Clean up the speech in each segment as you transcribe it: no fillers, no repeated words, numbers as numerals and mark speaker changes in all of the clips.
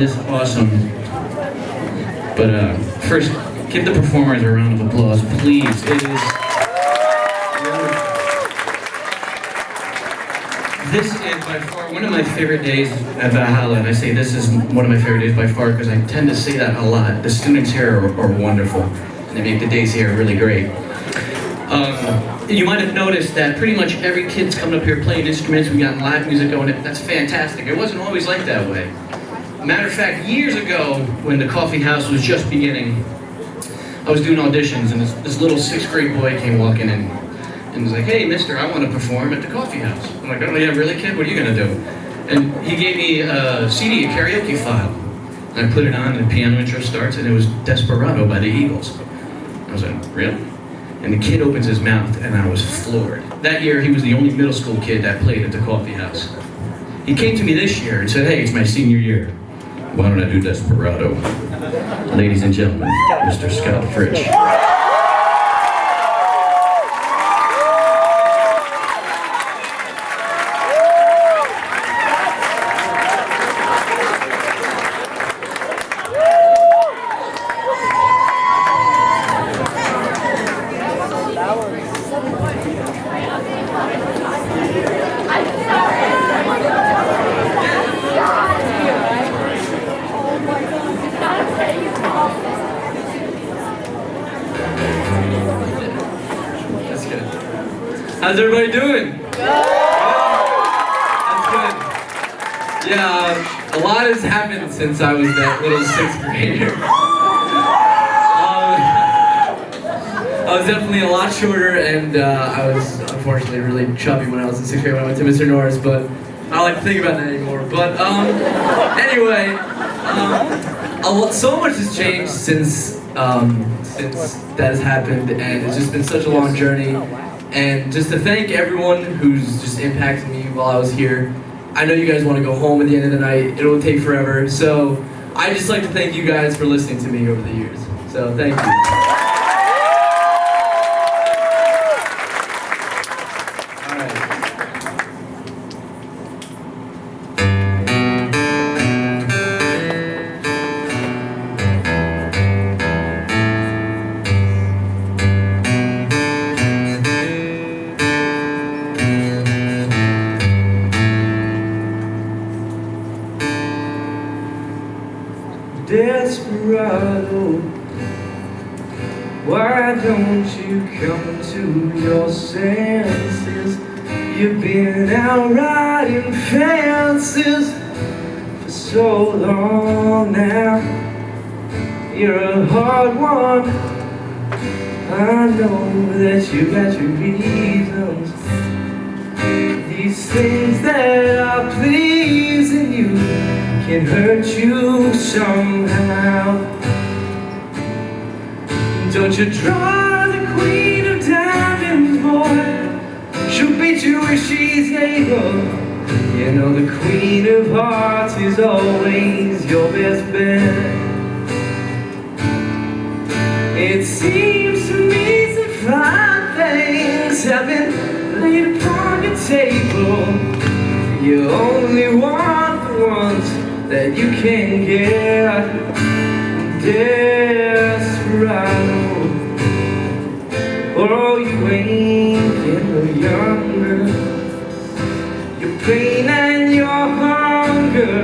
Speaker 1: Is awesome. But first, give the performers a round of applause, please. It is. This is by far one of my favorite days at Valhalla, and I say this is one of my favorite days by far because I tend to say that a lot. The students here are wonderful, and they make the days here really great. You might have noticed that pretty much every kid's coming up here playing instruments. We got live music going. That's fantastic. It wasn't always like that way. Matter of fact, years ago, when the Coffeehouse was just beginning, I was doing auditions, and this little 6th grade boy came walking in and was like, "Hey, mister, I want to perform at the Coffeehouse." I'm like, "Oh yeah, really, kid? What are you gonna do?" And he gave me a CD, a karaoke file. And I put it on, and the piano intro starts, and it was Desperado by the Eagles. I was like, "Really?" And the kid opens his mouth, and I was floored. That year, he was the only middle school kid that played at the Coffeehouse. He came to me this year and said, "Hey, it's my senior year. Why don't I do Desperado?" Ladies and gentlemen, Mr. Scott Fritch. How's everybody doing? That's good. Yeah, a lot has happened since I was that little 6th grader. I was definitely a lot shorter, and I was unfortunately really chubby when I was in 6th grade when I went to Mr. Norris, but I don't like to think about that anymore. But anyway, so much has changed since that has happened, and it's just been such a long journey. And just to thank everyone who's just impacted me while I was here. I know you guys want to go home at the end of the night. It'll take forever. So I just like to thank you guys for listening to me over the years. So thank you.
Speaker 2: Desperado, why don't you come to your senses? You've been out riding fences for so long now. You're a hard one. I know that you got your reasons. These things that are pleasing you can hurt you somehow. Don't you draw the queen of diamonds, boy. She'll beat you if she's able. You know the queen of hearts is always your best bet. It seems to me some fine things have been laid upon your table. You only want the ones that you can get. Desperado, oh, you ain't getting no younger. Your pain and your hunger,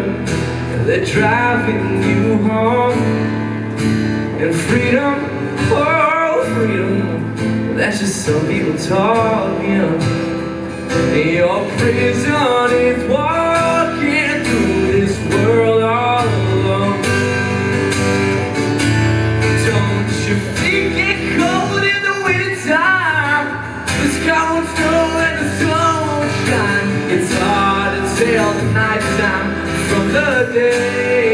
Speaker 2: they're driving you home. And freedom, oh freedom, that's just some people talking. Your prison is walking through this world all alone. Don't your feet get cold in the wintertime? The sky won't snow and the sun won't shine. It's hard to tell the nighttime from the day.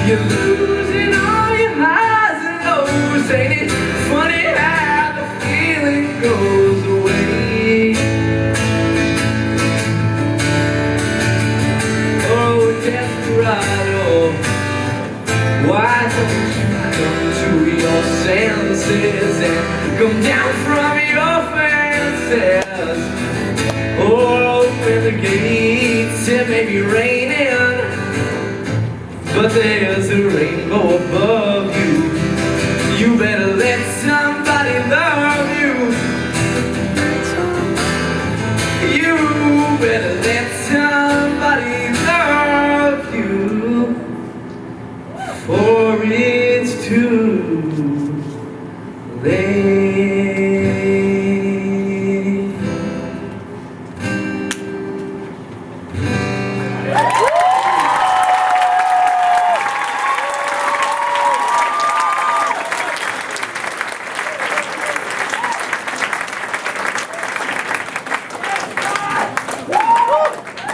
Speaker 2: You're losing all your highs and lows. Ain't it funny how the feeling goes away? Desperado, why don't you come to your senses and come down from your fences? Oh, open the gates, it may be raining. but there's a rainbow above you. You better let somebody love you. You better let somebody love you, for it's too late.